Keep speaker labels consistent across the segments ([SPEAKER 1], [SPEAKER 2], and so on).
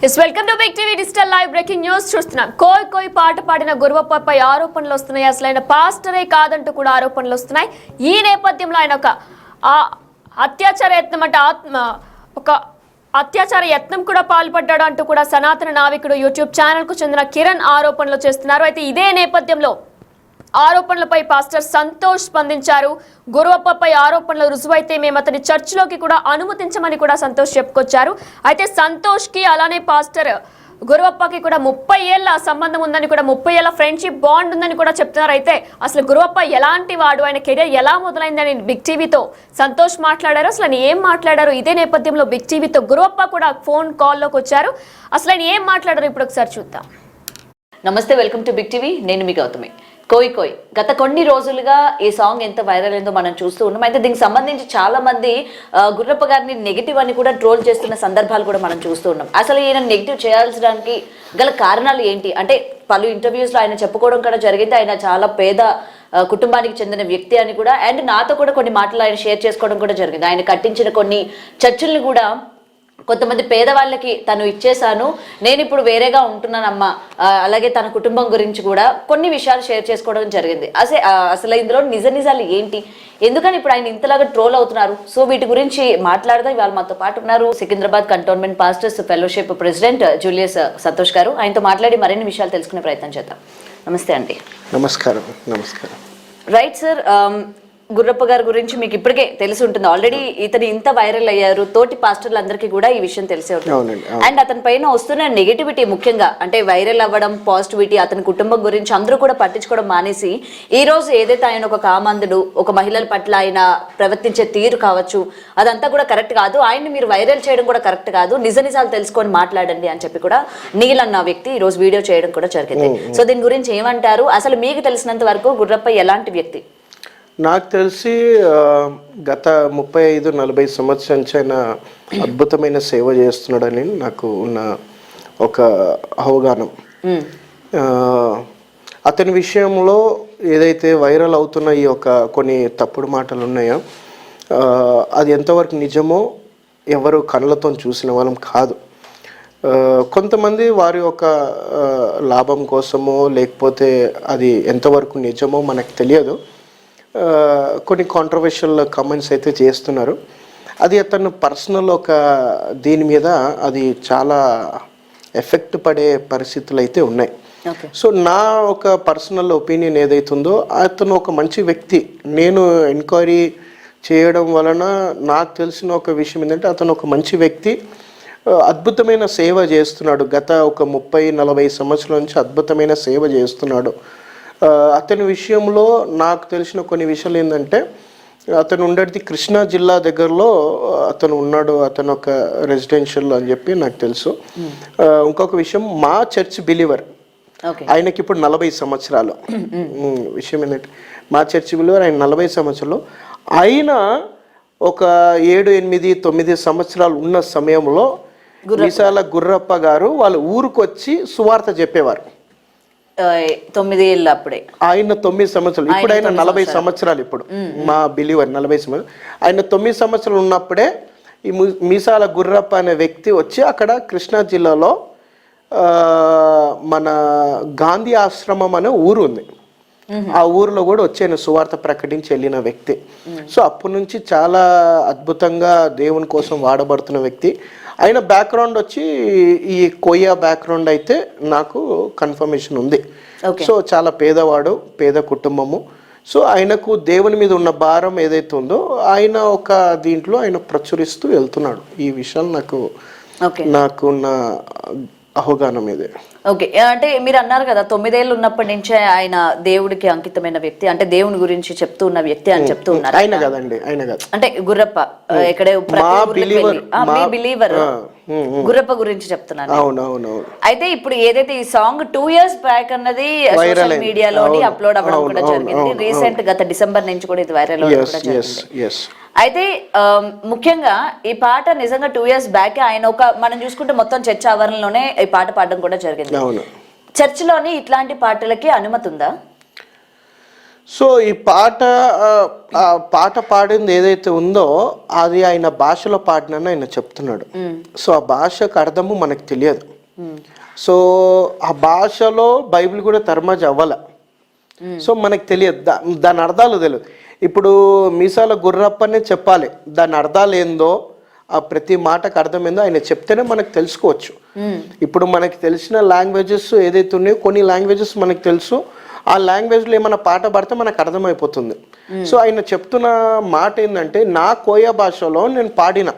[SPEAKER 1] Yes, welcome to Big TV Digital Live Breaking News. చూస్తున్నాం కోయ్ పాట పాడిన గురువప్పపై ఆరోపణలు వస్తున్నాయి. అసలు ఆయన పాస్టరే కాదంటూ కూడా ఆరోపణలు వస్తున్నాయి. ఈ నేపథ్యంలో ఆయన ఒక అత్యాచార యత్నం అంటే అత్యాచార యత్నం కూడా పాల్పడ్డాడు అంటూ కూడా సనాతన నావికుడు యూట్యూబ్ ఛానల్ కు చెందిన కిరణ్ ఆరోపణలు చేస్తున్నారు. అయితే ఇదే నేపథ్యంలో ఆరోపణలపై పాస్టర్ సంతోష్ స్పందించారు. గురువప్పపై ఆరోపణలు రుజువైతే మేము అతని చర్చిలోకి కూడా అనుమతించమని కూడా సంతోష్ చెప్పుకొచ్చారు. అయితే సంతోష్ కి అలానే పాస్టర్ గురువప్పకి కూడా 30 ఏళ్ల సంబంధం ఉందని కూడా 30 ఏళ్ల ఫ్రెండ్షిప్ బాండ్ ఉందని కూడా చెప్తున్నారు. అయితే అసలు గురువప్ప ఎలాంటి వాడు, ఆయన కెరీర్ ఎలా మొదలైందని బిగ్ టీవీతో సంతోష్ మాట్లాడారు. అసలు ఆయన ఏం మాట్లాడారు? ఇదే నేపథ్యంలో బిగ్ టీవీతో గురువప్ప కూడా ఫోన్ కాల్లోకి వచ్చారు. అసలు ఆయన ఏం మాట్లాడారు ఇప్పుడు ఒకసారి చూద్దాం.
[SPEAKER 2] నమస్తే, వెల్కమ్ టు బిగ్ టీవీ. నేను మీ గౌతమి. కోయ్ గత కొన్ని రోజులుగా ఈ సాంగ్ ఎంత వైరల్ అయిందో మనం చూస్తూ ఉన్నాం. అయితే దీనికి సంబంధించి చాలా మంది గుర్రప్ప గారిని నెగిటివ్ అని కూడా ట్రోల్ చేస్తున్న సందర్భాలు కూడా మనం చూస్తూ ఉన్నాం. అసలు ఈయన నెగిటివ్ చేయాల్సడానికి గల కారణాలు ఏంటి అంటే పలు ఇంటర్వ్యూస్లో ఆయన చెప్పుకోవడం కూడా జరిగింది. ఆయన చాలా పేద కుటుంబానికి చెందిన వ్యక్తి అని కూడా, అండ్ నాతో కూడా కొన్ని మాటలు ఆయన షేర్ చేసుకోవడం కూడా జరిగింది. ఆయన కట్టించిన కొన్ని చర్చిల్ని కూడా కొంతమంది పేదవాళ్ళకి తను ఇచ్చేసాను, నేను ఇప్పుడు వేరేగా ఉంటున్నానమ్మా, అలాగే తన కుటుంబం గురించి కూడా కొన్ని విషయాలు షేర్ చేసుకోవడం జరిగింది. అసలు ఇందులో నిజాలు ఏంటి, ఎందుకని ఇప్పుడు ఆయన ఇంతలాగా ట్రోల్ అవుతున్నారు? సో వీటి గురించి మాట్లాడదాం. ఇవాళ మాతో పాటు ఉన్నారు Secunderabad cantonment pastors fellowship president Julius Santosh గారు. ఆయనతో మాట్లాడి మరిన్ని విషయాలు తెలుసుకునే ప్రయత్నం చేద్దాం. నమస్తే అండి.
[SPEAKER 3] నమస్కారం.
[SPEAKER 2] రైట్ సార్, గుర్రప్ప గారి గురించి మీకు ఇప్పటికే తెలిసి ఉంటుంది. ఆల్రెడీ ఇతను ఇంత వైరల్ అయ్యారు, తోటి పాస్టర్లు అందరికీ కూడా ఈ విషయం తెలిసే ఉంటుంది. అండ్ అతని పైన వస్తున్న నెగిటివిటీ, ముఖ్యంగా అంటే వైరల్ అవ్వడం, పాజిటివిటీ, అతని కుటుంబం గురించి అందరూ కూడా పట్టించుకోవడం మానేసి ఈ రోజు ఏదైతే ఆయన ఒక కామందుడు, ఒక మహిళల పట్ల ఆయన ప్రవర్తించే తీరు కావచ్చు, అదంతా కూడా కరెక్ట్ కాదు, ఆయన్ని మీరు వైరల్ చేయడం కూడా కరెక్ట్ కాదు, నిజాలు తెలుసుకొని మాట్లాడండి అని చెప్పి కూడా నీల్ అన్న వ్యక్తి ఈ రోజు వీడియో చేయడం కూడా జరిగింది. సో దీని గురించి ఏమంటారు? అసలు మీకు తెలిసినంత వరకు గుర్రప్ప ఎలాంటి వ్యక్తి?
[SPEAKER 3] నాకు తెలిసి గత 35-40 సంవత్సరాల నుంచి ఆయన అద్భుతమైన సేవ చేస్తున్నాడని నాకు ఉన్న ఒక అవగాహన. అతని విషయంలో ఏదైతే వైరల్ అవుతున్న ఈ యొక్క కొన్ని తప్పుడు మాటలు ఉన్నాయో అది ఎంతవరకు నిజమో ఎవరు కళ్ళతో చూసిన వాళ్ళం కాదు. కొంతమంది వారి యొక్క లాభం కోసమో లేకపోతే అది ఎంతవరకు నిజమో మనకు తెలియదు, కొన్ని కాంట్రవర్షియల్ కామెంట్స్ అయితే చేస్తున్నారు. అది అతను పర్సనల్ ఒక దీని మీద అది చాలా ఎఫెక్ట్ పడే పరిస్థితులు అయితే ఉన్నాయి. సో నా ఒక పర్సనల్ ఒపీనియన్ ఏదైతుందో, అతను ఒక మంచి వ్యక్తి. నేను ఎంక్వైరీ చేయడం వలన నాకు తెలిసిన ఒక విషయం ఏంటంటే అతను ఒక మంచి వ్యక్తి, అద్భుతమైన సేవ చేస్తున్నాడు. గత ఒక 30-40 సంవత్సరాల నుంచి అద్భుతమైన సేవ చేస్తున్నాడు. అతని విషయంలో నాకు తెలిసిన కొన్ని విషయాలు ఏంటంటే, అతను ఉండేది కృష్ణా జిల్లా దగ్గరలో అతను ఉన్నాడు. అతను ఒక రెసిడెన్షియల్ అని చెప్పి నాకు తెలుసు. ఇంకొక విషయం, మా చర్చ్ బిలీవర్, ఆయనకి ఇప్పుడు 40 సంవత్సరాలు. విషయం ఏంటంటే మా చర్చ్ బిలీవర్, ఆయన 40 సంవత్సరాలు. ఆయన ఒక 7-8-9 సంవత్సరాలు ఉన్న సమయంలో విశాల గుర్రప్ప గారు వాళ్ళ ఊరికి వచ్చి సువార్త చెప్పేవారు.
[SPEAKER 2] 9 ఏళ్ళు అప్పుడే,
[SPEAKER 3] ఆయన 9 సంవత్సరాలు, ఇప్పుడు ఆయన 40 సంవత్సరాలు. ఇప్పుడు మా బిలీవర్ 40 సంవత్సరాలు. ఆయన 9 సంవత్సరాలు ఉన్నప్పుడే ఈ మీసాల గుర్రప్ప అనే వ్యక్తి వచ్చి అక్కడ కృష్ణా జిల్లాలో మన గాంధీ ఆశ్రమం అనే ఊరు ఉంది, ఆ ఊరిలో కూడా వచ్చి ఆయన సువార్త ప్రకటించి వెళ్ళిన వ్యక్తి. సో అప్పటి నుంచి చాలా అద్భుతంగా దేవుని కోసం వాడబడుతున్న వ్యక్తి. ఆయన బ్యాక్గ్రౌండ్ వచ్చి ఈ కోయా బ్యాక్గ్రౌండ్ అయితే నాకు కన్ఫర్మేషన్ ఉంది. సో చాలా పేదవాడు, పేద కుటుంబము. సో ఆయనకు దేవుని మీద ఉన్న భారం ఏదైతే ఉందో ఆయన ఒక దీంట్లో ఆయన ప్రచురిస్తూ వెళ్తున్నాడు. ఈ విషయాలు నాకున్న అవగాహన ఇదే.
[SPEAKER 2] ఓకే, అంటే మీరు అన్నారు కదా 9 ఏళ్ళు ఉన్నప్పటి నుంచే ఆయన దేవుడికి అంకితమైన వ్యక్తి, అంటే దేవుని గురించి చెప్తూ ఉన్న వ్యక్తి అని చెప్తూ ఉన్నారు.
[SPEAKER 3] ఆయన కదండి, ఆయన కాదు,
[SPEAKER 2] అంటే గుర్రప్ప ఇక్కడ బిలీవర్ గుర్రప్ప గురించి చెప్తున్నాను.
[SPEAKER 3] అవునవును.
[SPEAKER 2] అయితే ఇప్పుడు ఏదైతే ఈ సాంగ్ 2 years బ్యాక్ అన్నది సోషల్ మీడియాలోని అప్లోడ్ అవ్వడం కూడా జరిగింది. రీసెంట్ గత డిసెంబర్ నుంచి కూడా ఇది వైరల్ అవ్వడం కూడా జరిగింది. అయితే ముఖ్యంగా ఈ పాట నిజంగా 2 years బ్యాక్ ఆయన మనం చూసుకుంటే మొత్తం చర్చ్ ఆవరణలోనే ఈ పాట పాడడం కూడా జరిగింది. చర్చిలోని ఇట్లాంటి పాటలకి అనుమతి ఉందా?
[SPEAKER 3] సో ఈ పాట పాడింది ఏదైతే ఉందో అది ఆయన భాషలో పాడినని ఆయన చెప్తున్నాడు. సో ఆ భాషకు అర్థము మనకు తెలియదు. సో ఆ భాషలో బైబిల్ కూడా తర్మాజ్ అవ్వాల. సో మనకు తెలియదు, దాని అర్థాలు తెలియదు. ఇప్పుడు మీసాల గుర్రప్పనే చెప్పాలి, దాని అర్థాలు ఏందో, ఆ ప్రతి మాటకు అర్థం ఏందో ఆయన చెప్తేనే మనకు తెలుసుకోవచ్చు. ఇప్పుడు మనకి తెలిసిన లాంగ్వేజెస్ ఏదైతే ఉన్నాయో కొన్ని లాంగ్వేజెస్ మనకు తెలుసు, ఆ లాంగ్వేజ్లో ఏమైనా పాట పాడితే మనకు అర్థమైపోతుంది. సో ఆయన చెప్తున్న మాట ఏంటంటే, నా కోయ భాషలో నేను పాడిన,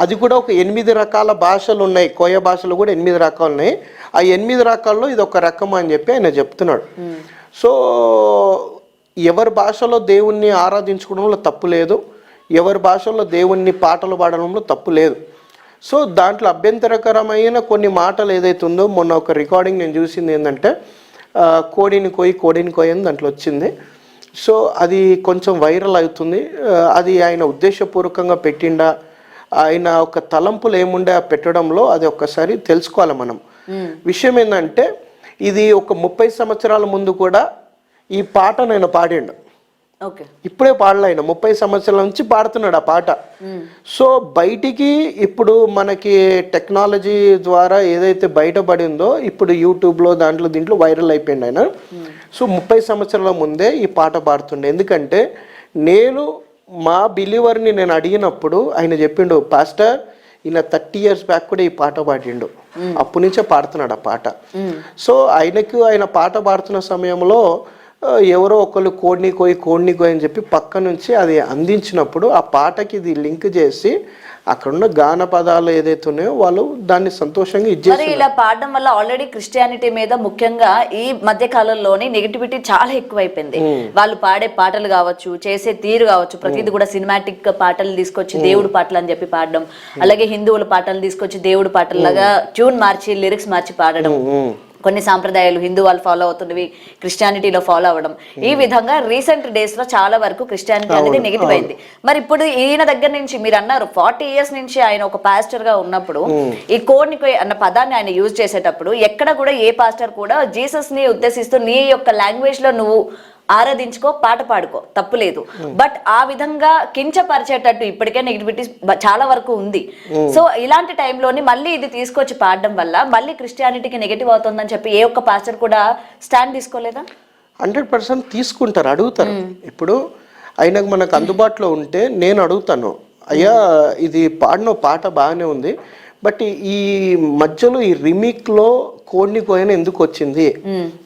[SPEAKER 3] అది కూడా ఒక 8 రకాల భాషలు ఉన్నాయి, కోయ భాషలు కూడా 8 రకాలు ఉన్నాయి, ఆ 8 రకాల్లో ఇది ఒక రకం అని చెప్పి ఆయన చెప్తున్నాడు. సో ఎవరి భాషలో దేవుణ్ణి ఆరాధించుకోవడంలో తప్పు లేదు, ఎవరి భాషలో దేవుణ్ణి పాటలు పాడడంలో తప్పు లేదు. సో దాంట్లో అభ్యంతరకరమైన కొన్ని మాటలు ఏదైతే ఉందో, మొన్న ఒక రికార్డింగ్ నేను చూసింది ఏంటంటే, కోడిని కోయి అని దాంట్లో వచ్చింది. సో అది కొంచెం వైరల్ అవుతుంది. అది ఆయన ఉద్దేశపూర్వకంగా పెట్టిండా, ఆయన ఒక తలంపులు ఏముండే ఆ పెట్టడంలో, అది ఒక్కసారి తెలుసుకోవాలి మనం. విషయం ఏంటంటే, ఇది ఒక 30 సంవత్సరాల ముందు కూడా ఈ పాట నేను పాడిండు. ఇప్పుడే పాడలే, ఆయన 30 సంవత్సరాల నుంచి పాడుతున్నాడు ఆ పాట. సో బయటికి ఇప్పుడు మనకి టెక్నాలజీ ద్వారా ఏదైతే బయటపడిందో, ఇప్పుడు యూట్యూబ్లో దీంట్లో వైరల్ అయిపోయింది ఆయన. సో 30 సంవత్సరాల ముందే ఈ పాట పాడుతుండే. ఎందుకంటే నేను మా బిలీవర్ని నేను అడిగినప్పుడు ఆయన చెప్పిండు, పాస్టర్ ఈయన 30 years బ్యాక్ కూడా ఈ పాట పాడిండు, అప్పటి నుంచే పాడుతున్నాడు ఆ పాట. సో ఆయన పాట పాడుతున్న సమయంలో ఎవరో ఒకళ్ళు కోడిని కోయి అని చెప్పి పక్క నుంచి అది అందించినప్పుడు ఆ పాటకి ఇది లింక్ చేసి అక్కడున్న గాన పదాలు ఏదైతే ఉన్నాయో వాళ్ళు దాన్ని సంతోషంగా
[SPEAKER 2] మరి ఇలా పాడడం వల్ల ఆల్రెడీ క్రిస్టియానిటీ మీద ముఖ్యంగా ఈ మధ్య కాలంలోని నెగిటివిటీ చాలా ఎక్కువైపోయింది. వాళ్ళు పాడే పాటలు కావచ్చు, చేసే తీరు కావచ్చు, ప్రతిది కూడా సినిమాటిక్ పాటలు తీసుకొచ్చి దేవుడు పాటలు అని చెప్పి పాడడం, అలాగే హిందువుల పాటలు తీసుకొచ్చి దేవుడు పాటల్లాగా ట్యూన్ మార్చి లిరిక్స్ మార్చి పాడడం, కొన్ని సాంప్రదాయాలు హిందూ వాళ్ళు ఫాలో అవుతున్నవి క్రిస్టియానిటీలో ఫాలో అవ్వడం, ఈ విధంగా రీసెంట్ డేస్ లో చాలా వరకు క్రిస్టియానిటీ అనేది నెగిటివ్ అయింది. మరి ఇప్పుడు ఈయన దగ్గర నుంచి మీరు అన్నారు 40 years నుంచి ఆయన ఒక పాస్టర్ గా ఉన్నప్పుడు ఈ కోడ్ని అన్న పదాన్ని ఆయన యూజ్ చేసేటప్పుడు ఎక్కడ కూడా ఏ పాస్టర్ కూడా జీసస్ ని ఉద్దేశిస్తూ నీ యొక్క లాంగ్వేజ్ లో నువ్వు ఆరాధించుకో, పాట పాడుకో, తప్పులేదు. బట్ ఆ విధంగా కించపరిచేటట్టు ఇప్పటికే నెగిటివిటీ చాలా వరకు ఉంది. సో ఇలాంటి టైంలోని మళ్ళీ ఇది తీసుకొచ్చి పాడడం వల్ల మళ్ళీ క్రిస్టియానిటీకి నెగిటివ్ అవుతుందని చెప్పి ఏ ఒక్క పాస్టర్ కూడా స్టాండ్ తీసుకోలేదా?
[SPEAKER 3] 100% తీసుకుంటారు, అడుగుతారు. ఇప్పుడు ఆయనకు మనకు అందుబాటులో ఉంటే నేను అడుగుతాను, అయ్యా ఇది పాడిన పాట బాగానే ఉంది, బట్ ఈ మధ్యలో ఈ రిమిక్లో కోడిని కోయని ఎందుకు వచ్చింది,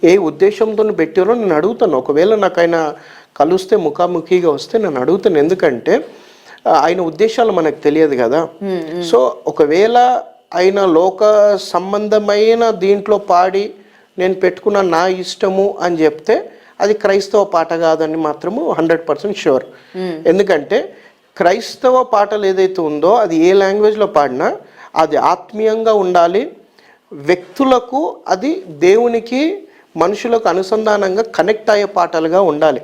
[SPEAKER 3] ఏ ఉద్దేశంతో పెట్టారో నేను అడుగుతాను. ఒకవేళ నాకు ఆయన కలిస్తే ముఖాముఖిగా వస్తే నేను అడుగుతాను, ఎందుకంటే ఆయన ఉద్దేశాలు మనకు తెలియదు కదా. సో ఒకవేళ ఆయన లోక సంబంధమైన దీంట్లో పాడి నేను పెట్టుకున్న నా ఇష్టము అని చెప్తే అది క్రైస్తవ పాట కాదని మాత్రము 100% షూర్. ఎందుకంటే క్రైస్తవ పాటలు ఏదైతే ఉందో అది ఏ లాంగ్వేజ్లో పాడినా అది ఆత్మీయంగా ఉండాలి, వ్యక్తులకు అది దేవునికి మనుషులకు అనుసంధానంగా కనెక్ట్ అయ్యే పాటలుగా ఉండాలి.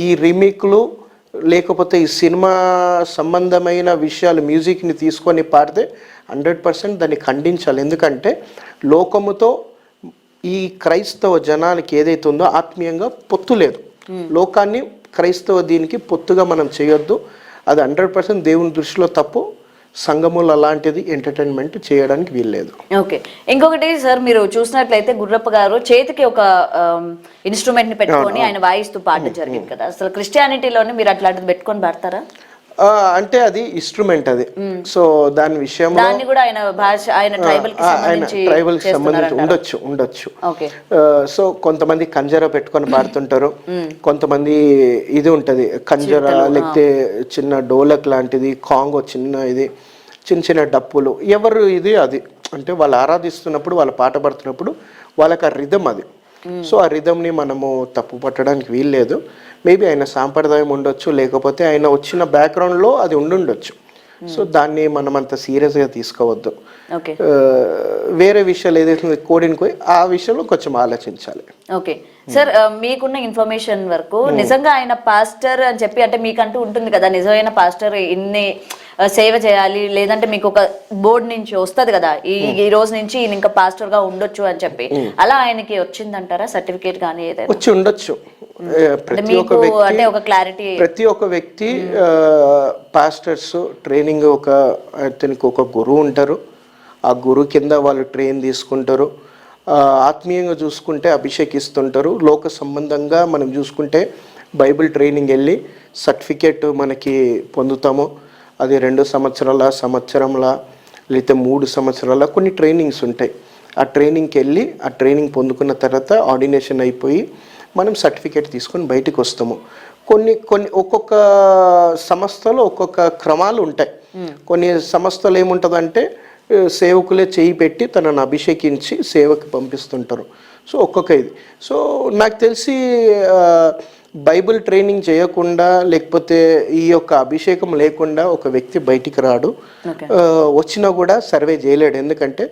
[SPEAKER 3] ఈ రీమేక్లు లేకపోతే ఈ సినిమా సంబంధమైన విషయాలు మ్యూజిక్ని తీసుకొని పాడితే 100% దాన్ని ఖండించాలి. ఎందుకంటే లోకముతో ఈ క్రైస్తవ జనానికి ఏదైతే ఉందో ఆత్మీయంగా పొత్తు లేదు. లోకాన్ని క్రైస్తవ దీనికి పొత్తుగా మనం చేయొద్దు, అది 100% దేవుని దృష్టిలో తప్పు. సంఘములు అలాంటిది ఎంటర్టైన్మెంట్ చేయడానికి వీల్లేదు.
[SPEAKER 2] ఓకే, ఇంకొకటి సార్, మీరు చూసినట్లయితే గుర్రప్ప గారు చేతికి ఒక ఇన్స్ట్రుమెంట్ ని పెట్టుకొని ఆయన వాయిస్తూ పాడడం జరిగింది కదా, అసలు క్రిస్టియానిటీలోనే మీరు అట్లాంటిది పెట్టుకొని పాడతారా?
[SPEAKER 3] అంటే అది ఇన్స్ట్రుమెంట్ అది. సో దాని విషయంలో
[SPEAKER 2] దాన్ని కూడా ఆయన భాష, ఆయన ట్రైబల్ కి సంబంధించి
[SPEAKER 3] ఉండొచ్చు. సో కొంతమంది కంజర పెట్టుకొని పాడుతుంటారు, కొంతమంది ఇది ఉంటది కంజర, లేకపోతే చిన్న డోలక్ లాంటిది, కాంగో చిన్న ఇది, చిన్న చిన్న డప్పులు, ఎవరు ఇది అది అంటే వాళ్ళు ఆరాధిస్తున్నప్పుడు, వాళ్ళు పాట పాడుతున్నప్పుడు వాళ్ళకి ఆ రిథం అది. సో ఆ రిథంని మనము తప్పు పట్టడానికి వీల్లేదు. మేబీ ఆయన సాంప్రదాయం ఉండొచ్చు, లేకపోతే ఆయన వచ్చిన బ్యాక్గ్రౌండ్లో అది ఉండుండొచ్చు. సో దాన్ని మనం అంత సీరియస్గా తీసుకోవద్దు. వేరే విషయాలు ఏదైతే కోడిని కోయి ఆ విషయంలో కొంచెం ఆలోచించాలి.
[SPEAKER 2] ఓకే సార్, మీకున్న ఇన్ఫర్మేషన్ వరకు నిజంగా ఆయన పాస్టర్ అని చెప్పి, అంటే మీకంటూ ఉంటుంది కదా నిజమైన పాస్టర్ ఇన్ని సేవ చేయాలి, లేదంటే మీకు ఒక బోర్డు నుంచి వస్తుంది కదా ఈ రోజు నుంచి ఈయన ఇంకా పాస్టర్ గా ఉండొచ్చు అని చెప్పి, అలా ఆయనకి వచ్చిందంటారా సర్టిఫికేట్ కానీ ఏదైనా?
[SPEAKER 3] వచ్చి ఉండొచ్చు. ప్రతి ఒక్క వ్యక్తి పాస్టర్స్ ట్రైనింగ్ అతనికి ఒక గురువు ఉంటారు, ఆ గురు కింద వాళ్ళు ట్రైన్ తీసుకుంటారు. ఆత్మీయంగా చూసుకుంటే అభిషేకిస్తుంటారు. లోక సంబంధంగా మనం చూసుకుంటే బైబిల్ ట్రైనింగ్ వెళ్ళి సర్టిఫికేట్ మనకి పొందుతాము. అది 2 సంవత్సరంలా లేకపోతే 3 సంవత్సరాల కొన్ని ట్రైనింగ్స్ ఉంటాయి. ఆ ట్రైనింగ్కి వెళ్ళి ఆ ట్రైనింగ్ పొందుకున్న తర్వాత ఆర్డినేషన్ అయిపోయి మనం సర్టిఫికేట్ తీసుకొని బయటకు వస్తాము. కొన్ని ఒక్కొక్క సంస్థలో ఒక్కొక్క క్రమాలు ఉంటాయి. కొన్ని సంస్థలు ఏముంటుందంటే సేవకులే చేయి పెట్టి తనను అభిషేకించి సేవకి పంపిస్తుంటారు. సో ఒక్కొక్క ఇది. సో నాకు తెలిసి బైబిల్ ట్రైనింగ్ చేయకుండా లేకపోతే ఈ యొక్క అభిషేకం లేకుండా ఒక వ్యక్తి బయటికి రాడు. వచ్చినా కూడా సర్వే చేయలేడు. ఎందుకంటే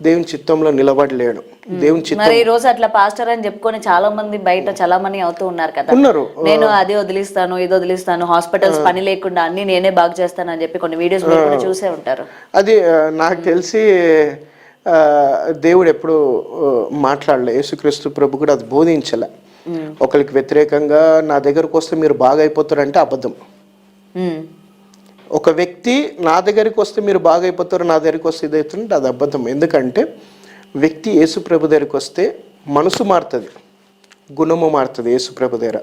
[SPEAKER 3] దేవుని చిత్తంలో నిలబడలేడు. దేవుని చిత్తం.
[SPEAKER 2] మరి ఈ రోజు అట్లా పాస్టర్ అని చెప్పుకొని చాలా మంది బయట చాలా మంది అవుతూ ఉన్నారు కదా.
[SPEAKER 3] ఉన్నారు.
[SPEAKER 2] నేను అది వదిలిస్తాను ఇది వదిలిస్తాను, హాస్పిటల్స్ పని లేకుండా అన్ని నేనే బాగు చేస్తాను అని చెప్పి కొన్ని వీడియోస్ మీరు కూడా చూసే ఉంటారు.
[SPEAKER 3] అది నాకు తెలిసి దేవుడు ఎప్పుడు మాట్లాడలే. యేసుక్రీస్తు ప్రభు కూడా అది బోధించలే. ఒకరికి వ్యతిరేకంగా నా దగ్గరకు వస్తే మీరు బాగా అయిపోతారంటే అబద్ధం. ఒక వ్యక్తి నా దగ్గరికి వస్తే మీరు బాగా అయిపోతారు, నా దగ్గరికి వస్తే ఇదవుతుంటే అది అబద్ధం. ఎందుకంటే వ్యక్తి యేసు ప్రభు దగ్గరికి వస్తే మనసు మారుతుంది, గుణము మారుతుంది. యేసు ప్రభు దగ్గర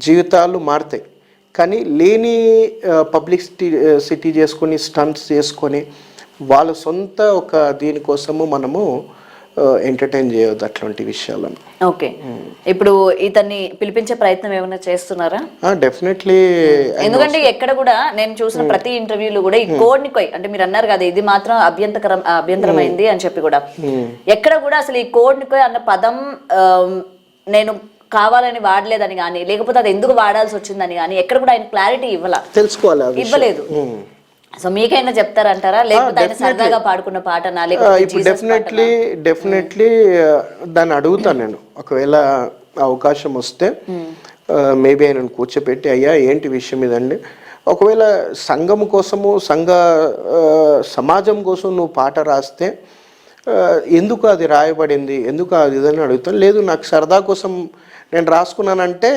[SPEAKER 3] జీవితాలు మారుతాయి. కానీ లేని పబ్లిసిటీ చేసుకొని స్టంట్స్ చేసుకొని వాళ్ళ సొంత ఒక దీనికోసము మనము ఎంటర్టైన్ చేయవద్దు అట్లాంటి విషయాలను.
[SPEAKER 2] ఓకే, ఇప్పుడు ఇతన్ని పిలిపించే ప్రయత్నం ఏమైనా చేస్తున్నారా?
[SPEAKER 3] డెఫినెట్లీ.
[SPEAKER 2] ఎందుకంటే ఎక్కడ కూడా నేను చూసిన ప్రతి ఇంటర్వ్యూలో కూడా ఈ కోడ్ని అంటే మీరు అన్నారు కదా ఇది మాత్రం అభ్యంతరమైంది అని చెప్పి కూడా ఎక్కడ కూడా అసలు ఈ కోడ్ని అన్న పదం నేను కావాలని వాడలేదని కానీ లేకపోతే అది ఎందుకు వాడాల్సి వచ్చిందని కానీ ఎక్కడ కూడా ఆయన క్లారిటీ ఇవ్వలేదు. సో మీకైనా చెప్తారంటారా, లేకపోతే ఆయన సరదాగా పాడుకున్న పాటనా?
[SPEAKER 3] ఇప్పుడు డెఫినెట్లీ దాన్ని అడుగుతాను నేను. ఒకవేళ అవకాశం వస్తే మేబీ ఆయనను కూర్చోపెట్టి అయ్యా ఏంటి విషయం ఇదండి, ఒకవేళ సంఘం కోసము సమాజం కోసం నువ్వు పాట రాస్తే ఎందుకు అది రాయబడింది, ఎందుకు అది ఇదని అడుగుతాను. లేదు నాకు సరదా కోసం నేను రాసుకున్నానంటే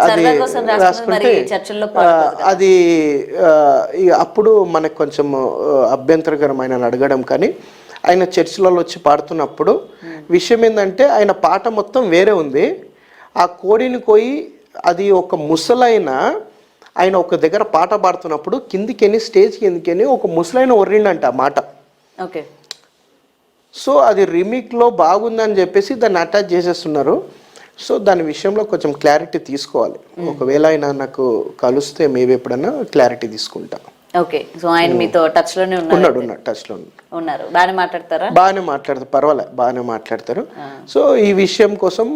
[SPEAKER 3] అది రాసుకుంటే అది అప్పుడు మనకు కొంచెం అభ్యంతరకరమైన అడగడం. కానీ ఆయన చర్చిలలో వచ్చి పాడుతున్నప్పుడు విషయం ఏంటంటే ఆయన పాట మొత్తం వేరే ఉంది. ఆ కోడిని కోయి అది ఒక ముసలైన ఆయన ఒక దగ్గర పాట పాడుతున్నప్పుడు కిందికెని స్టేజ్ కిందికెని ఒక ముసలైన ఒర్రిండంట ఆ మాట.
[SPEAKER 2] ఓకే.
[SPEAKER 3] సో అది రిమిక్లో బాగుందని చెప్పేసి దాన్ని అటాచ్ చేసేస్తున్నారు. సో దాని విషయంలో కొంచెం క్లారిటీ తీసుకోవాలి. ఒకవేళ ఆయన నాకు కలిస్తే మేబీ ఎప్పుడన్నా క్లారిటీ తీసుకుంటా.
[SPEAKER 2] ఓకే. సో ఆయన మీతో టచ్ లోనే
[SPEAKER 3] ఉన్నాడు. టచ్ లో
[SPEAKER 2] ఉన్నారు. బాగానే మాట్లాడతారు,
[SPEAKER 3] పర్వాలేదు, బాగానే మాట్లాడతారు. సో ఈ విషయం కోసం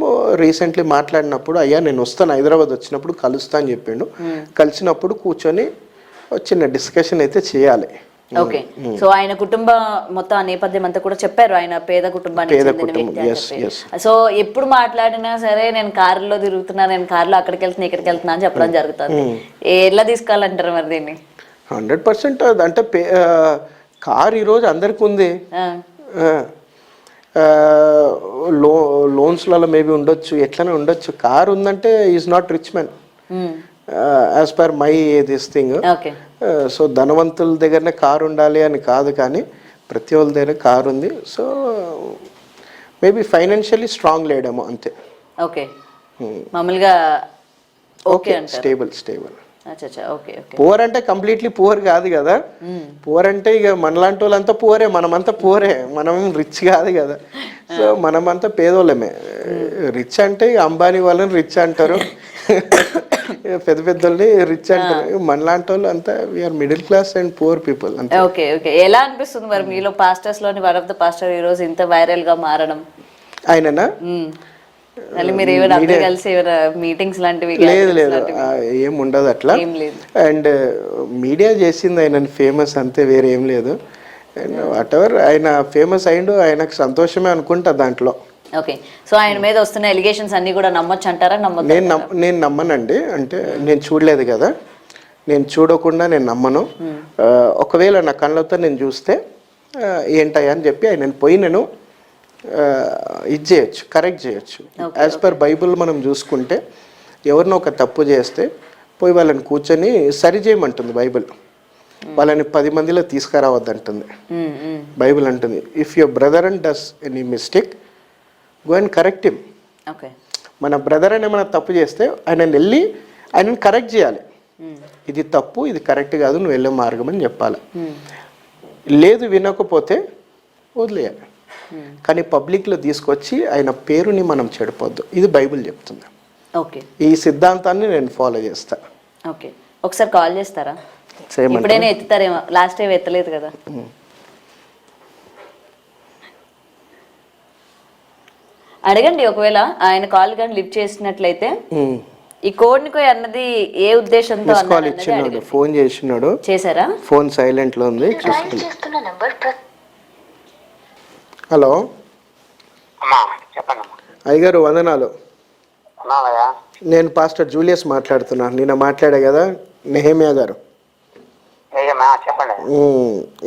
[SPEAKER 3] రీసెంట్లీ మాట్లాడినప్పుడు అయ్యా నేను వస్తాను, హైదరాబాద్ వచ్చినప్పుడు కలుస్తా అని చెప్పిండు. కలిసినప్పుడు కూర్చొని చిన్న డిస్కషన్ అయితే చేయాలి.
[SPEAKER 2] ఓకే. సో ఆయన కుటుంబ మొత్తం ఆ నేపథ్యం అంతా కూడా చెప్పారు. ఆయన పేద కుటుంబానికి చెందిన వ్యక్తి అని చెప్పి. సో ఎప్పుడు మాట్లాడినా సరే నేను కారులో తిరుగుతున్నా, నేను కారులో అక్కడికి వెళ్తున్నా ఇక్కడికి వెళ్తున్నా అని చెప్పడం జరుగుతుంది. ఎలా తీసుకోవాలంటారు మరి దీన్ని?
[SPEAKER 3] 100% అంటే కార్ ఈరోజు అందరికి ఉంది. లోన్స్లలో మేబీ ఉండొచ్చు, ఎట్లనే ఉండొచ్చు. కార్ ఉందంటే is not rich man as per my this thing. So ధనవంతుల దగ్గరనే కారు ఉండాలి అని కాదు, కానీ ప్రతి వాళ్ళ దగ్గర కారు ఉంది. సో మేబీ ఫైనాన్షియల్లీ స్ట్రాంగ్ లేడేమో అంతే.
[SPEAKER 2] ఓకే, మామూలుగా ఓకే,
[SPEAKER 3] స్టేబుల్.
[SPEAKER 2] ఓకే.
[SPEAKER 3] పూర్ అంటే కంప్లీట్లీ పూర్ కాదు కదా. పూర్ అంటే ఇక మనలాంటి వాళ్ళంతా పూరే, మనమంతా పూరే, మనం రిచ్ కాదు కదా. సో మనమంతా పేదోళ్ళమే. రిచ్ అంటే ఇక అంబానీ వాళ్ళని రిచ్ అంటారు, పెద్ద పెద్దోళ్ళని రిచ్ అంటారు. మనలాంటి వాళ్ళు అంతా we are middle class and poor people.
[SPEAKER 2] Okay. ఎలా అనిపిస్తుంది మరి మీలో పాస్టర్స్ లోని వన్ ఆఫ్ ద పాస్టర్ ఈ రోజు ఇంత వైరల్ గా మారడం?
[SPEAKER 3] ఆయననా?
[SPEAKER 2] మీరు ఏమైనా కలిసి మీటింగ్స్ లాంటివి?
[SPEAKER 3] లేదు, ఏం ఉండదు అట్లా. అండ్ మీడియా చేసింది ఆయనని ఫేమస్ అంతే, వేరే ఏం లేదు. అండ్ వాట్ ఎవర్ ఆయన ఫేమస్ అయిండు, ఆయనకు సంతోషమే అనుకుంటా దాంట్లో.
[SPEAKER 2] ఓకే. సో ఆయన మీద వస్తున్న ఎలిగేషన్స్ అన్ని కూడా నమ్మొచ్చు అంటారా?
[SPEAKER 3] నేను నమ్మనండి. అంటే నేను చూడలేదు కదా, నేను చూడకుండా నేను నమ్మను. ఒకవేళ నా కళ్ళతో నేను చూస్తే ఏంటయ్యా అని చెప్పి ఆయన పోయి నేను ఇది చేయొచ్చు, కరెక్ట్ చేయొచ్చు. యాజ్ పర్ బైబుల్ మనం చూసుకుంటే ఎవరినో ఒక తప్పు చేస్తే పోయి వాళ్ళని కూర్చొని సరి చేయమంటుంది బైబిల్. వాళ్ళని 10 మందిలో తీసుకురావద్దంటుంది. బైబిల్ అంటుంది, if your brother and does any mistake go and correct him.
[SPEAKER 2] Okay.
[SPEAKER 3] మన బ్రదర్ అని ఏమైనా తప్పు చేస్తే ఆయనని కరెక్ట్ చేయాలి. ఇది తప్పు, ఇది కరెక్ట్ కాదు, నువ్వు వెళ్ళే మార్గం అని చెప్పాలి. లేదు వినకపోతే వదిలేయాలి. కానీ పబ్లిక్లో తీసుకొచ్చి ఆయన పేరుని మనం చెడిపోద్దు. ఇది బైబిల్ చెప్తుంది.
[SPEAKER 2] ఓకే.
[SPEAKER 3] ఈ సిద్ధాంతాన్ని నేను ఫాలో చేస్తా.
[SPEAKER 2] ఓకే, ఒకసారి కాల్ చేస్తారా? ఇప్పుడైనా ఎత్తుతారేమో, లాస్ట్ టైం ఎత్తలేదు కదా. అడగండి, ఒకవేళ ఆయన కాల్ కానీ లిఫ్ట్ చేసినట్లయితే. ఈ కోడ్నికోయ్ అన్నది ఏ ఉద్దేశంతో
[SPEAKER 3] ఫోన్ చేసినాడు,
[SPEAKER 2] చేశారా?
[SPEAKER 3] ఫోన్ సైలెంట్ లో ఉంది. హలో అయ్యగారు, వందనాలు. నేను పాస్టర్ జూలియస్ మాట్లాడుతున్నా. నిన్న మాట్లాడా కదా, నెహమియా గారు.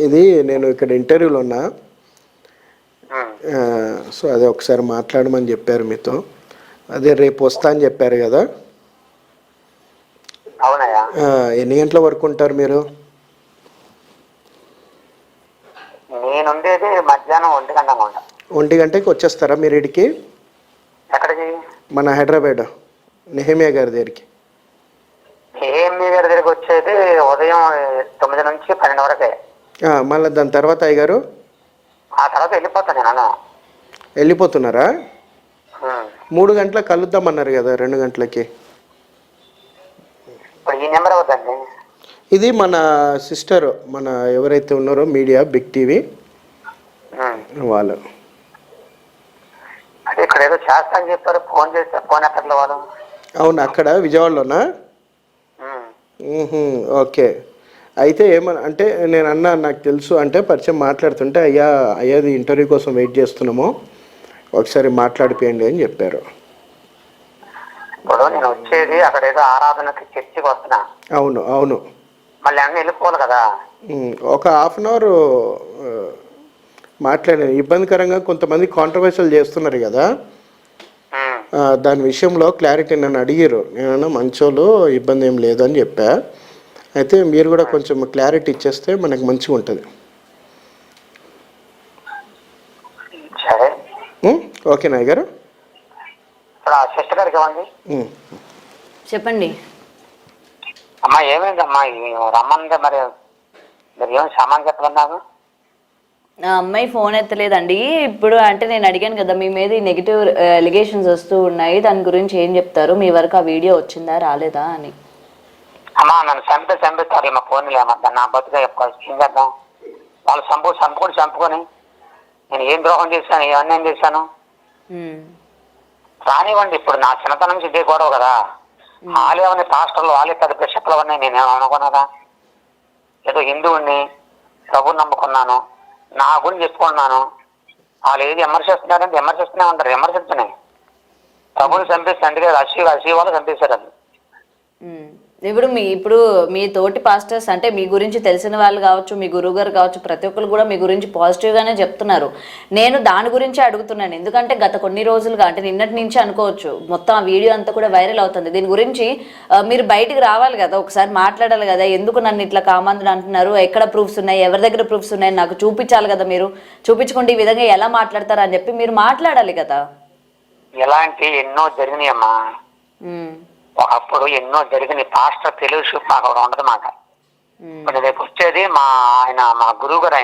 [SPEAKER 3] ఇది నేను ఇక్కడ ఇంటర్వ్యూలో ఉన్నా. సో అదే ఒకసారి మాట్లాడమని చెప్పారు మీతో. అదే రేపు వస్తా అని చెప్పారు కదా. ఎన్ని గంటల వరకు ఉంటారు మీరు?
[SPEAKER 4] నేనుండేది మధ్యాహ్నం 1 గంట.
[SPEAKER 3] 1 గంటకి వచ్చేస్తారా మీరు ఇడికి?
[SPEAKER 4] ఎక్కడికి?
[SPEAKER 3] మన హైదరాబాద్ నెహమియా గారి దగ్గరికి.
[SPEAKER 4] నెహమియా గారి దగ్గరికి వచ్చేది ఉదయం 9 నుంచి 12 వరకే.
[SPEAKER 3] మళ్ళీ దాని తర్వాత అయ్యగారు
[SPEAKER 4] ఆ తర్వాత వెళ్ళిపోతాను నేను.
[SPEAKER 3] వెళ్ళిపోతున్నారా? 3 గంటలకు కలుద్దామన్నారు కదా, 2 గంటలకి.
[SPEAKER 4] ఇప్పుడు ఈ నెంబర్ అవుతుంది.
[SPEAKER 3] ఇది మన సిస్టర్, మన ఎవరైతే ఉన్నారో మీడియా బిగ్ టీవీ వాళ్ళు.
[SPEAKER 4] అంటే ఇక్కడ ఏదో చేస్తా అని చెప్పారు, ఫోన్ చేస్తే ఫోన్ ఎక్కట్లే వాళ్ళు.
[SPEAKER 3] అవును, అక్కడ విజయవాడలోనా? ఓకే. అయితే అంటే నేను అన్నా, నాకు తెలుసు అంటే పరిచయం మాట్లాడుతుంటే, అయ్యాది ఇంటర్వ్యూ కోసం వెయిట్ చేస్తున్నాము, ఒకసారి మాట్లాడిపోయండి అని చెప్పారు.
[SPEAKER 4] ఇప్పుడు నేను వచ్చేది అక్కడ ఏదో ఆరాధనకి చర్చికి వస్తున్నా.
[SPEAKER 3] అవును అవును.
[SPEAKER 4] మళ్ళీ అన్నీ వెళ్ళిపోవాలి కదా.
[SPEAKER 3] ఒక హాఫ్ అన్ అవర్ మాట్లాడాను. ఇబ్బందికరంగా కొంతమంది కాంట్రవర్షియల్ చేస్తున్నారు కదా, దాని విషయంలో క్లారిటీ నన్ను అడిగారు. నేను మంచోళ్ళు, ఇబ్బంది ఏం లేదు అని చెప్పా. అయితే మీరు కూడా కొంచెం క్లారిటీ ఇచ్చేస్తే మనకు మంచిగా ఉంటుంది.
[SPEAKER 4] సరే,
[SPEAKER 3] ఓకేనా అయ్యగారు?
[SPEAKER 4] సిస్టర్ గారికి ఇవ్వండి.
[SPEAKER 2] చెప్పండి.
[SPEAKER 4] అమ్మా ఏమైందమ్మా రమ్మంటే మరి మీరు ఏమి సామాన్ చెప్పలేదు.
[SPEAKER 2] ఆ అమ్మాయి ఫోన్ ఎత్తలేదండి. ఇప్పుడు అంటే నేను అడిగాను కదా, మీ మీద ఈ నెగిటివ్ ఎలిగేషన్స్ వస్తూ ఉన్నాయి, దాని గురించి ఏం చెప్తారు, మీ వరకు ఆ వీడియో వచ్చిందా రాలేదా అని.
[SPEAKER 4] అమ్మా నన్ను చంపిస్తారు మా ఫోన్ లేమద్దా, నా బతుగా చెప్పుకోవాలి. ఏం చేద్దాం? వాళ్ళు చంపుకొని నేను ఏం ద్రోహం చేశాను, ఏ అన్యాయం చేశాను. రానివ్వండి, ఇప్పుడు నా చిన్నతనం నుంచి ఇదే గొడవ కదా. వాళ్ళే అవన్నీ పాస్టర్లు, వాళ్ళే పెద్ద బిషప్లు అవన్నీ నేనేమో అనుకున్నారా? ఏదో హిందువుని ప్రభుని నమ్ముకున్నాను, నా గురించి చెప్పుకున్నాను. వాళ్ళు ఏది విమర్శిస్తున్నారంటే విమర్శిస్తూనే ఉంటారు, విమర్శిస్తున్నాయి. ప్రభుని చంపేస్తే అందుకే అసీ వాళ్ళు చంపేశారు. అది
[SPEAKER 2] ఇప్పుడు మీ తోటి పాస్టర్స్ అంటే మీ గురించి తెలిసిన వాళ్ళు కావచ్చు, మీ గురువు గారు కావచ్చు, ప్రతి ఒక్కరు కూడా మీ గురించి పాజిటివ్గానే చెప్తున్నారు. నేను దాని గురించే అడుగుతున్నాను. ఎందుకంటే గత కొన్ని రోజులుగా, అంటే నిన్నటి నుంచి అనుకోవచ్చు, మొత్తం ఆ వీడియో అంతా కూడా వైరల్ అవుతుంది. దీని గురించి మీరు బయటికి రావాలి కదా, ఒకసారి మాట్లాడాలి కదా. ఎందుకు నన్ను ఇట్లా కామందుడు అంటున్నారు, ఎక్కడ ప్రూఫ్స్ ఉన్నాయి, ఎవరి దగ్గర ప్రూఫ్స్ ఉన్నాయి, నాకు చూపించాలి కదా. మీరు చూపించుకుంటే ఈ విధంగా ఎలా మాట్లాడతారు అని చెప్పి మీరు మాట్లాడాలి కదా.
[SPEAKER 4] ఎలాంటి ఎన్నో జరిగినాయమ్మా, ఒకప్పుడు ఎన్నో జరిగిన. పాస్టర్ తెలుగు చూపు మాకు ఒకటి ఉండదు మాట. ఇప్పుడు రేపు వచ్చేది మా గురువు గారు.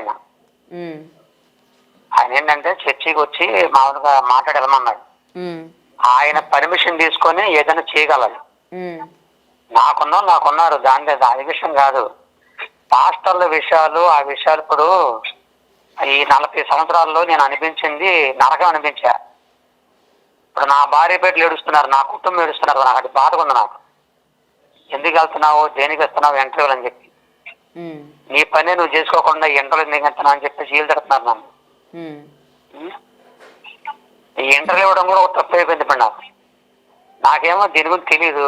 [SPEAKER 4] ఆయన ఏంటంటే చర్చికి వచ్చి మామూలుగా మాట్లాడమన్నాడు. ఆయన పర్మిషన్ తీసుకొని ఏదైనా చేయగలరు. నాకున్నారు దాని అది విషయం కాదు. పాస్టర్ల విషయాలు, ఆ విషయాలు ఇప్పుడు ఈ 40 సంవత్సరాల్లో నేను అనిపించింది నరకం అనిపించా. ఇప్పుడు నా భార్య పేటలు ఏడుస్తున్నారు, నా కుటుంబం ఏడుస్తున్నారు. నాకు అది బాధగా ఉంది. నాకు ఎందుకు వెళ్తున్నావు, దేనికి వస్తున్నావు ఇంటర్వ్యూలు అని చెప్పి, నీ పని నువ్వు చేసుకోకుండా ఇంటర్వ్యూ ఎందుకు వెళ్తున్నావు అని చెప్పి సీలు తిడుతున్నారు నన్ను. ఈ ఇంటర్వ్యూ ఇవ్వడం కూడా ఒక తప్పు అయిపోయింది. ఇప్పుడు నాకేమో దీని గురించి తెలీదు.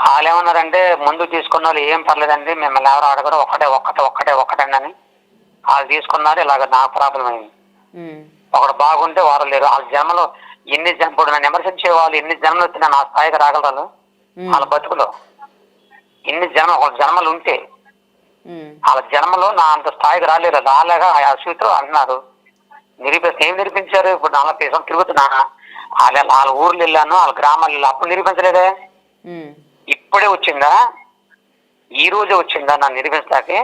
[SPEAKER 4] వాళ్ళు ఏమన్నారంటే ముందు తీసుకున్న వాళ్ళు ఏం పర్లేదండి, మిమ్మల్ని ఎవరు అడగరు, ఒక్కటండి అని వాళ్ళు తీసుకున్నారు. ఇలాగ నాకు ప్రాబ్లం అయింది. ఒకడు బాగుంటే వారు లేరు. వాళ్ళ జన్మలో ఇప్పుడు నన్ను విమర్శించే వాళ్ళు ఎన్ని జన్మలు వచ్చినా నా స్థాయికి రాగలరు. వాళ్ళ బతుకులో ఒక జన్మలు ఉంటే వాళ్ళ జన్మలో నా అంత స్థాయికి రాలేరు, రాలేగా ఆ అసూతో అన్నారు. ఏం నిరూపించారు? ఇప్పుడు 40 సంవత్సరాలు తిరుగుతున్నా, వాళ్ళ ఊర్లు వెళ్ళాను, వాళ్ళ గ్రామాలు వెళ్ళాను, అప్పుడు నిరూపించలేదే. ఇప్పుడే వచ్చిందా? ఈ రోజే వచ్చిందా నన్ను నిరూపించడానికి?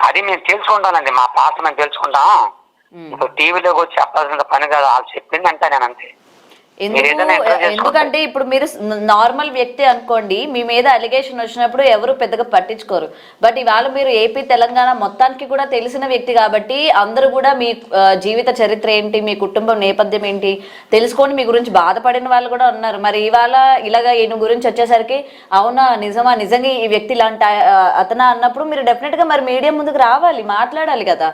[SPEAKER 4] అది మేము తెలుసుకుంటానండి, మా పాత మేము తెలుసుకుంటాం. ఇప్పుడు టీవీలోకి వచ్చి చెప్పాల్సిన పని కాదు, వాళ్ళు చెప్పింది అంటే నేను అంతే.
[SPEAKER 2] ఎందుకంటే ఇప్పుడు మీరు నార్మల్ వ్యక్తి అనుకోండి, మీ మీద అలిగేషన్ వచ్చినప్పుడు ఎవరు పెద్దగా పట్టించుకోరు. బట్ ఇవాళ మీరు ఏపీ తెలంగాణ మొత్తానికి కూడా తెలిసిన వ్యక్తి కాబట్టి అందరూ కూడా మీ జీవిత చరిత్ర ఏంటి, మీ కుటుంబం నేపథ్యం ఏంటి తెలుసుకొని మీ గురించి బాధపడిన వాళ్ళు కూడా ఉన్నారు. మరి ఇవాళ ఇలాగా ఈయన గురించి వచ్చేసరికి అవునా నిజమా, నిజంగా ఈ వ్యక్తి ఇలాంటి అతనా అన్నప్పుడు మీరు డెఫినెట్ గా మరి మీడియా ముందుకు రావాలి, మాట్లాడాలి కదా.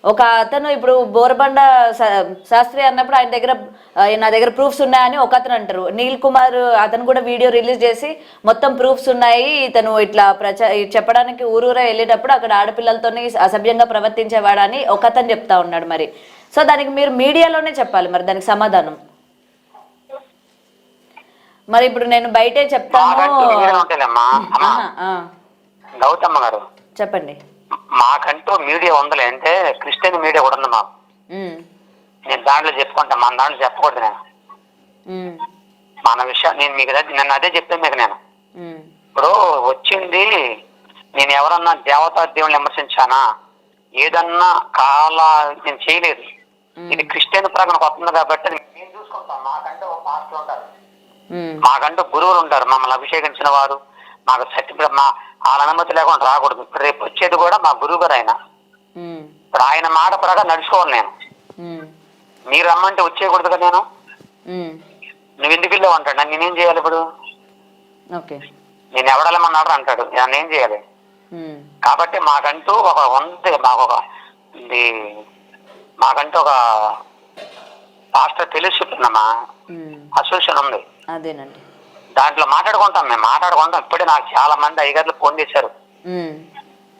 [SPEAKER 2] ఒక అతను ఇప్పుడు బోరబండ శాస్త్రి అన్నప్పుడు ఆయన దగ్గర నా దగ్గర ప్రూఫ్స్ ఉన్నాయని ఒక అతను అంటారు. నీల్ కుమార్ అతను కూడా వీడియో రిలీజ్ చేసి మొత్తం ప్రూఫ్స్ ఉన్నాయి, ఇతను ఇట్లా చెప్పడానికి ఊరూరా వెళ్ళేటప్పుడు అక్కడ ఆడపిల్లలతోని అసభ్యంగా ప్రవర్తించేవాడని ఒక అతను చెప్తా ఉన్నాడు. మరి సో దానికి మీరు మీడియాలోనే చెప్పాలి మరి దానికి సమాధానం. మరి ఇప్పుడు నేను బయటే చెప్తాను.
[SPEAKER 4] గౌతమ్మ గారు
[SPEAKER 2] చెప్పండి.
[SPEAKER 4] మాకంటూ మీడియా ఉందలే, అంటే క్రిస్టియన్ మీడియా కూడా ఉంది మాకు. నేను దాంట్లో చెప్పుకుంటా, మన దాంట్లో చెప్పకూడదు. నేను మన విషయం నేను మీకు నన్ను అదే చెప్తాను మీకు. నేను ఇప్పుడు వచ్చింది, నేను ఎవరన్నా దేవతా దేవుని విమర్శించానా, ఏదన్నా నేను చేయలేదు. ఇది క్రిస్టియన్ ప్రకారం వస్తుంది కాబట్టి మేము చూసుకుంటాం. మాకంటే ఒక పాస్టర్ ఉంటారు, మాకంటూ గురువులు ఉంటారు, మమ్మల్ని అభిషేకించిన వారు. మాకు సత్యం వాళ్ళ అనుమతి లేకుండా రాకూడదు. ఇప్పుడు రేపు వచ్చేది కూడా మా గురువు గారు ఆయన. ఇప్పుడు ఆయన మాట ప్రకారం నడుచుకోవాలి. నేను మీరు రమ్మంటే వచ్చేయకూడదు కదా. నేను నువ్వు ఎందుకు వెళ్ళావు అంటాడు, నన్ను నేనేం చేయాలి? ఇప్పుడు నేను ఎవడలేమన్నాడు అంటాడు, నన్ను ఏం చేయాలి? కాబట్టి మాకంటూ ఒక ఉంది, మాకంటూ ఒక పాస్టర్ తెలుసుకున్నామా అసోసియేషన్ ఉంది.
[SPEAKER 2] అదేనండి,
[SPEAKER 4] దాంట్లో మాట్లాడుకుంటాం, మేము మాట్లాడుకుంటాం. ఇప్పుడే నాకు చాలా మంది అయ్యగారులు ఫోన్ చేశారు,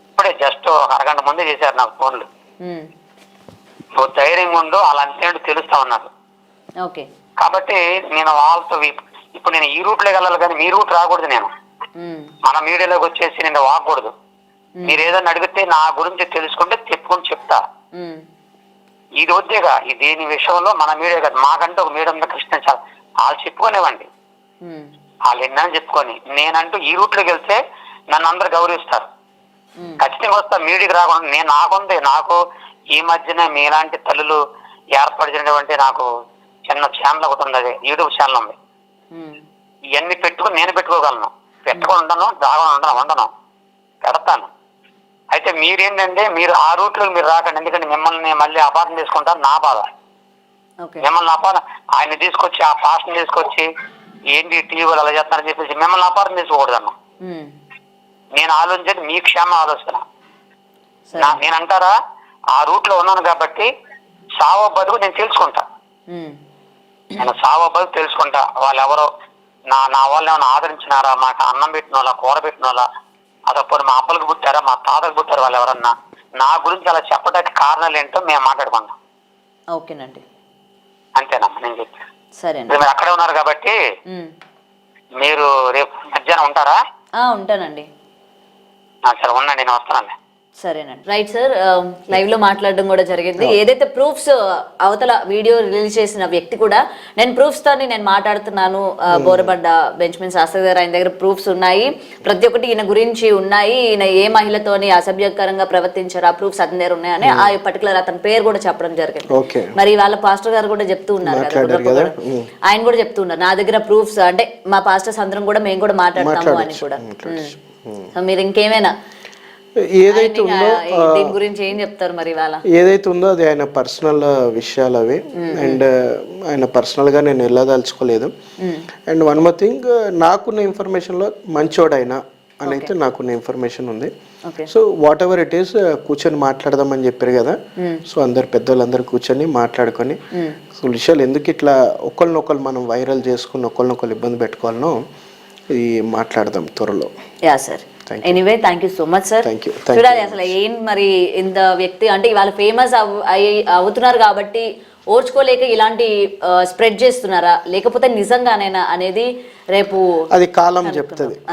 [SPEAKER 4] ఇప్పుడే జస్ట్ ఒక అరగంట ముందే చేశారు నాకు ఫోన్లు. నువ్వు ధైర్యంగా ఉండు, అలాంటి తెలుస్తా ఉన్నారు. కాబట్టి నేను వాళ్ళతో ఇప్పుడు నేను ఈ రూట్లో వెళ్ళాలి కానీ మీ రూట్ రాకూడదు. నేను మన మీడియాలోకి వచ్చేసి నేను వాగకూడదు. మీరు ఏదైనా అడిగితే నా గురించి తెలుసుకుంటే చెప్పుకొని చెప్తా. ఇది వద్దేగా దీని విషయంలో మన మీడియా కాదు, మాకంటే ఒక మీడియా ఉంది కృష్ణ, వాళ్ళు చెప్పుకోనివ్వండి, వాళ్ళు ఎన్నని చెప్పుకొని. నేనంటూ ఈ రూట్లోకి వెళ్తే నన్ను అందరు గౌరవిస్తారు, ఖచ్చితంగా వస్తా. మీడియాకి రాకుండా నాకు ఈ మధ్యన మీలాంటి తల్లులు ఏర్పడినటువంటి నాకు చిన్న ఛానల్ ఒకటి ఉంది, అదే యూట్యూబ్ ఛానల్ ఉంది. ఇవన్నీ పెట్టుకుని నేను పెట్టుకోగలను, పెట్టుకొని ఉండను, పెడతాను. అయితే మీరేంటంటే మీరు ఆ రూట్లోకి మీరు రాకండి, ఎందుకంటే మిమ్మల్ని మళ్ళీ అపార్థం చేసుకుంటారు. నా బాధ మిమ్మల్ని ఆయన తీసుకొచ్చి ఆ పాస్ట్ని తీసుకొచ్చి ఏంటి టీవీలు అలా చేస్తారని చెప్పేసి మిమ్మల్ని అపార్థం చేసుకోకూడదు అన్న. నేను ఆలోచించేది మీ క్షేమ ఆలోచన. నేను అంటారా ఆ రూట్ లో ఉన్నాను కాబట్టి సావో బతుకు నేను తెలుసుకుంటా. నేను సావో బతుకు తెలుసుకుంటా. వాళ్ళు ఎవరో నా వాళ్ళు ఏమైనా ఆదరించినారా, మాకు అన్నం పెట్టిన వాళ్ళ, కూర పెట్టిన వాళ్ళ, అదప్పుడు మా అబ్బలకు పుట్టారా, మా తాతకు పుట్టారు, వాళ్ళు ఎవరన్నా నా గురించి అలా చెప్పడానికి కారణాలు ఏంటో మేము మాట్లాడుకుంటాం.
[SPEAKER 2] ఓకేనండి,
[SPEAKER 4] అంతేనమ్మా నేను చెప్పాను.
[SPEAKER 2] సరే,
[SPEAKER 4] మీరు అక్కడే ఉన్నారు కాబట్టి మీరు రేపు మధ్యాహ్నం ఉంటారా?
[SPEAKER 2] ఉంటానండి.
[SPEAKER 4] సరే ఉండండి, నేను వస్తానండి.
[SPEAKER 2] సరేనండి, రైట్ సార్. లైవ్ లో మాట్లాడడం కూడా జరిగింది. ఏదైతే ప్రూఫ్స్ అవతల వీడియో రిలీజ్ చేసిన వ్యక్తి కూడా నేను ప్రూఫ్స్ తోని నేను మాట్లాడుతున్నాను, బోరబండ బెంచ్మెన్ శాస్త్రి గారు ఆయన దగ్గర ప్రూఫ్స్ ఉన్నాయి, ప్రతి ఒక్కటి ఈయన గురించి ఉన్నాయి, ఈయన ఏ మహిళతోని అసభ్యకరంగా ప్రవర్తించారు ఆ ప్రూఫ్స్ అతని దగ్గర ఉన్నాయని ఆ పర్టికులర్ అతని పేరు కూడా చెప్పడం జరిగింది. మరి వాళ్ళ పాస్టర్ గారు కూడా చెప్తూ ఉన్నారు కదా, ఆయన కూడా చెప్తూ ఉన్నారు నా దగ్గర ప్రూఫ్స్, అంటే మా పాస్టర్స్ అందరం కూడా మేము కూడా మాట్లాడతాము అని కూడా. మీరు ఇంకేమైనా
[SPEAKER 3] ఏదైతే ఉందో
[SPEAKER 2] దీని గురించి ఏం చెప్తారు మరి ఇవాళ?
[SPEAKER 3] ఏదైతే ఉందో అది ఆయన పర్సనల్ విషయాలు అవి, అండ్ ఆయన పర్సనల్ గా నేను వెళ్ళదలుచుకోలేదు. అండ్ వన్ మోర్ థింగ్, నాకున్న ఇన్ఫర్మేషన్ లో మంచోడైనా అని అయితే నాకున్న ఇన్ఫర్మేషన్ ఉంది. So what ever it is కూర్చొని మాట్లాడదామని చెప్పారు కదా. సో అందరు పెద్దోళ్ళందరూ కూర్చొని మాట్లాడుకొని విషయాలు ఎందుకు ఇట్లా ఒకళ్ళనొకళ్ళు మనం వైరల్ చేసుకుని ఒకళ్ళనొకళ్ళు ఇబ్బంది పెట్టుకోవాలనో ఇది మాట్లాడదాం త్వరలో.
[SPEAKER 2] Yeah sir, anyway thank you so much sir. చూడాలి అసలు ఏం మరి ఇంత వ్యక్తి అంటే ఇవాళ ఫేమస్ అవుతున్నారు కాబట్టి ఓర్చుకోలేక ఇలాంటి స్ప్రెడ్ చేస్తున్నారా లేకపోతే నిజంగానేనా అనేది రేపు
[SPEAKER 3] అది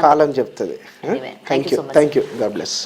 [SPEAKER 3] కాలం చెప్తుంది.
[SPEAKER 2] Anyway, thank you so much.
[SPEAKER 3] Thank you. God bless.